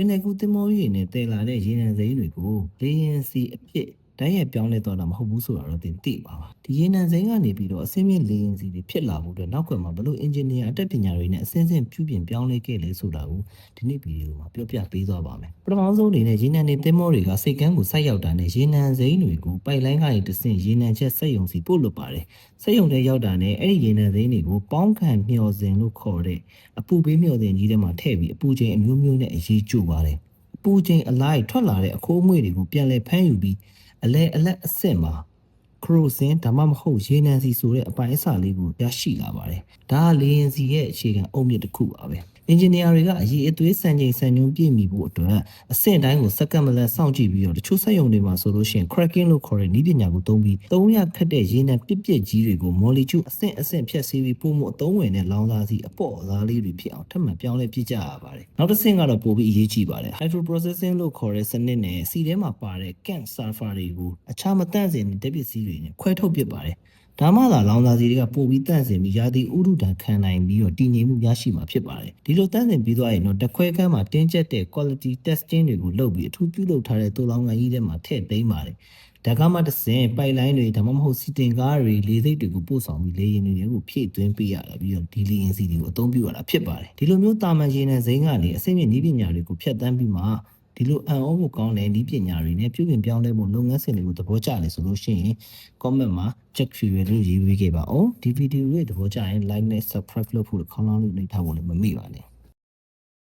ပင်လယ်ကူးသင်္ဘောကြီးတွေနဲ့တည်လာတဲ့ရေနံစိမ်းတွေကိုလေယာဉ်စီအဖြစ်တိုက်ရိုက်ပြောင်းလဲသွားတာမဟုတ်ဘူးဆိုတာတော့သင်သိပါပါဒီရေနံစိမ်းကနေပြီးတော့အစင်းမြင့်လေယာဉ်စီတွေဖြစ်လာဖို့အတွက်နောက်ကွယ်မှာဘလို့အင်ဂျင်နီယာအတတ်ပညာတွေနဲ့အစင်းစင်းပြုပြင်ပြောင်းလဲခဲ့လဲဆိုတာကိုဒီနေ့ဗီဒီယိုမှာပြောပြပေးသွားပါမယ်ပထမဆုံးအနေနဲ့ရေနံတွေသင်္ဘောတွေကစိတ်ကမ်းကိုဆိုက်ရောက်တာနဲ့ရေနံစိမ်းတွေကိုပိုက်လိုင်းကနေတဆင့်ရေနံချက်စက်ရုံစီပို့လွှတ်ပါတယ်စက်ရုံထဲရောက်တာနဲ့အဲ့ဒီရေနံစိမ်းတွေကိုပေါင်းခံမျှော်စင်လို့ခေါ်တဲ့အပူပေးမျှော်စင်ကြီးထဲမှာထည့်ပြီးအပူချိန်အမျိုးမျိုးနဲ့အရေးကျို့ပါတယ်ပူချိန်အလိုက်ထွက်လာတဲ့အခိုးအငွေ့တွေကိုပြန်လည်ဖမ်းယူပြီးအလက်အဆင့်မှာခရိုစင်ဒါမှမဟုတ်ရေနံစီဆိုတဲ့အပိုင်းအစလေးကိုရရှိလာပါတယ်။ဒါကလေယာဉ်စီရဲ့အခြေခံအုတ်မြစ်တစ်ခုပါပဲ။အင်ဂျင်နီယာတွေကအရေးအသွေးစံချိန်စံညွှန်းပြည့်မီဖို့အတွက်အဆင့်တိုင်းကိုစက္ကန့်မလန်စောင့်ကြည့်ပြီးတော့တချို့စက်ရုံတွေမှာဆိုလို့ရှိရင် cracking လို့ခေါ်တဲ့နည်းပညာကိုသုံးပြီး300ခတ်တဲ့ရေနံပြစ်ကြီးတွေကို molecule အဆင့်ဖြတ်ဆေးပြီးပုံမှုအသုံးဝင်တဲ့လောင်စာစီအပေါ့အသားလေးတွေဖြစ်အောင်ထပ်မံပြောင်းလဲပြစ်ကြရပါတယ်။နောက်တစ်ဆင့်ကတော့ပိုပြီးအရေးကြီးပါတယ်။ hydroprocessing လို့ခေါ်တဲ့စနစ်နဲ့စီထဲမှာပါတဲ့ CAN sulfur တွေကိုအခြားမတန့်စင်တဲ့ဓာတ်ပစ္စည်းတွေနဲ့ခွဲထုတ်ပစ်ပါတယ်။ဒါမှသာလောင်စာစီတွေကပိုပြီးတန့်စင်ပြီးရာသီဥတုဒဏ်ခံနိုင်ပြီးတော့တည်ငြိမ်မှုရရှိမှာဖြစ်ပါတယ်။ဒီလိုတန့်စင်ပြီးသွားရင်တော့တခွဲခန်းမှာတင်းကျပ်တဲ့ quality testing တွေကိုလုပ်ပြီးအထူးပြုလုပ်ထားတဲ့တိုးလောင်ကန်ကြီးထဲမှာထည့်သိမ်းပါတယ်။ဒါကမှတစ်ဆင့်ပိုက်လိုင်းတွေဒါမှမဟုတ်စီတင်ကားတွေလေဆိပ်တွေကိုပို့ဆောင်ပြီးလေယာဉ်တွေကိုဖြည့်သွင်းပေးရတယ်ပြီးတော့ဒီလေယာဉ်စီတွေကိုအသုံးပြုရတာဖြစ်ပါတယ်။ဒီလိုမျိုးတာမန်ရေနံစိမ်းကနေအစိမ့်မြင့်နည်းပညာတွေကိုဖြတ်တန်းပြီးမှဒီလိုအံ့ဩဖို့ကောင်းတဲ့နည်းပညာတွေနဲ့ပြုပြင်ပြောင်းလဲဖို့လုပ်ငန်းစဉ်တွေကိုသဘောကျတယ်ဆိုလို့ရှိရင် comment မှာ check fuel လို့ရေးပေးခဲ့ပါဦးဒီဗီဒီယိုရဲ့သဘောကျရင် like နဲ့ subscribe လုပ်ဖို့ခေါင်းလောင်းလို့နှိပ်ထားဖို့လည်းမမေ့ပါနဲ့